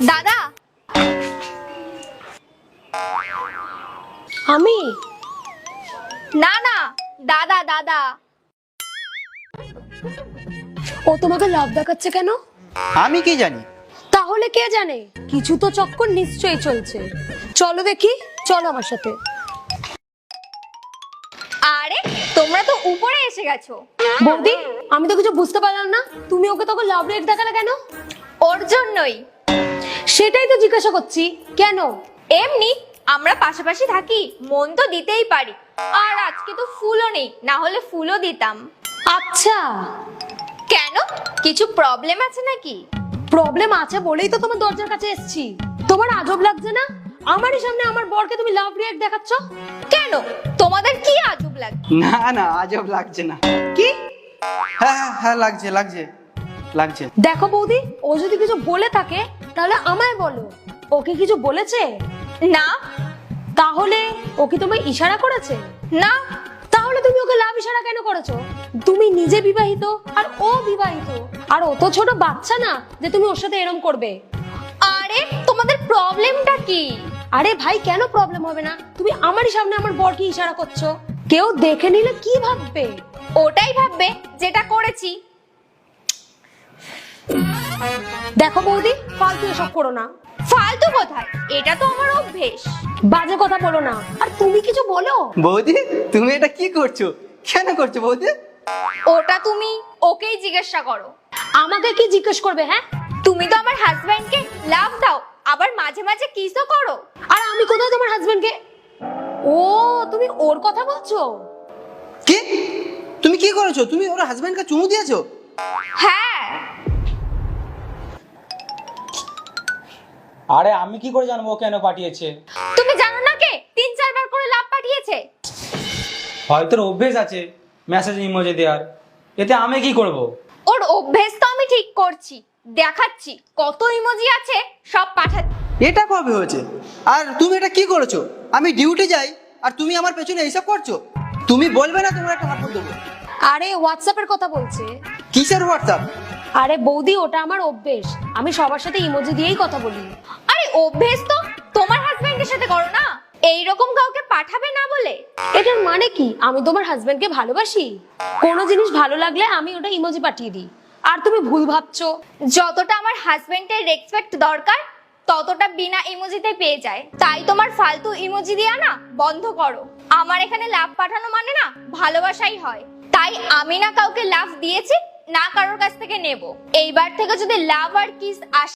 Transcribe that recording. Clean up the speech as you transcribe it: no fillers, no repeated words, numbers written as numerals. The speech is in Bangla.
দাদা, আমি না না, দাদা দাদা। ও তোমাকে লাভ দেখাচ্ছে কেন? আমি কি জানি? তাহলে কে জানে, কিছু তো চক্কর নিশ্চয়ই চলছে। চলো দেখি, চলো আমার সাথে। আরে তোমরা তো উপরে এসে গেছো। বৌদি, আমি তো কিছু বুঝতে পারলাম না, তুমি ওকে তখন লাভ রেট দেখালে কেন? ওর জন্যই। সেটাই তো জিজ্ঞাসা করছি, কেন? এমনি আমরা পাশাপাশি থাকি, মন তো দিতেই পারি। আর আজকে তো ফুলও নেই, না হলে ফুলও দিতাম। আচ্ছা, কেন, কিছু প্রবলেম আছে নাকি? প্রবলেম আছে বলেই তো তোমার দরজার কাছে এসেছি। তোমার আজব লাগছে না আমারই সামনে আমার বরকে তুমি লাভ রিয়েক্ট দেখাচ্ছ? কেন, তোমাদের কি আজব লাগে? না না, আজব লাগছে না। কি? হ্যাঁ হ্যাঁ হ্যাঁ, লাগছে লাগছে লাগছে। দেখো বৌদি, ও যদি কিছু বলে থাকে তাহলে আমায় বলো। ওকে কিছু বলেছে? না। তাহলে ও কি তোমায় ইশারা করেছে? না। তাহলে তুমি ওকে লাভ ইশারা কেন করেছো? তুমি নিজে বিবাহিত আর ও বিবাহিত, আর ও তো ছোট বাচ্চা না যে তুমি ওর সাথে এরম করবে। আরে তোমাদের প্রবলেমটা কি? আরে ভাই, কেন প্রবলেম হবে না? তুমি আমারই সামনে আমার বরকে ইশারা করছো, কেউ দেখে নিলে কি ভাববে? ওটাই ভাববে যেটা করেছি। দেখো বৌদি, ফালতু এসব করো না। ফালতু কোথায়, এটা তো আমার অভ্যেস। বাজে কথা বলো না, আর তুমি কিছু বলো। বৌদি, তুমি এটা কি করছো? কেন করছো বৌদি? ওটা তুমি ওকেই জিজ্ঞাসা করো। আমাকে কি জিজ্ঞেস করবে? হ্যাঁ, তুমি তো আমার হাজবেন্ডকে লাভ দাও, আবার মাঝে মাঝে কিসও করো। আর আমি কোথায় তোমার হাজবেন্ডকে? ও, তুমি ওর কথা বলছো? কি? তুমি কি করেছো? তুমি ওর হাজবেন্ডকে চুমু দিয়েছো? হ্যাঁ। আরে আমি কি করে জানবো ও কেন পাঠিয়েছে? তুমি জানো না কে 3-4 বার করে লাভ পাঠিয়েছে? হয়তো ওর অভ্যেস আছে মেসেজ ইমোজি দেওয়ার, এতে আমি কি করব? ওর অভ্যেস তো আমি ঠিক করছি, দেখাচ্ছি কত ইমোজি আছে সব পাঠাচ্ছি। এটা কবে হয়েছে? আর তুমি এটা কি করেছো? আমি ডিউটি যাই আর তুমি আমার পেছনে এইসব করছো? তুমি বলবে না তোমার একটা হাত দেবো? আরে হোয়াটসঅ্যাপের কথা বলছে। কিসের হোয়াটসঅ্যাপ? আরে বৌদি, ওটা আমার অভ্যেস, আমি সবার সাথে ইমোজি দিয়েই কথা বলি। আরে অভ্যেস তো তোমার হাজবেন্ডের সাথে করো না, এইরকম কাউকে পাঠাবে না বলে। এটার মানে কি আমি তোমার হাজবেন্ডকে ভালোবাসি? কোনো জিনিস ভালো লাগলে আমি ওটা ইমোজি পাঠিয়ে দিই, আর তুমি ভুল ভাবছো। যতটা আমার হাজবেন্ডের রেসপেক্ট দরকার ততটা বিনা ইমোজিতে পেয়ে যায়। তাই তোমার ফালতু ইমোজি দিয়া না বন্ধ করো। আমার এখানে লাভ পাঠানো মানে না ভালোবাসাই হয়। তাই আমি না কাউকে লাভ দিয়েছি, না কারোর কাছ থেকে নেব। এইবার থেকে যদি লাভ আর কিস আসে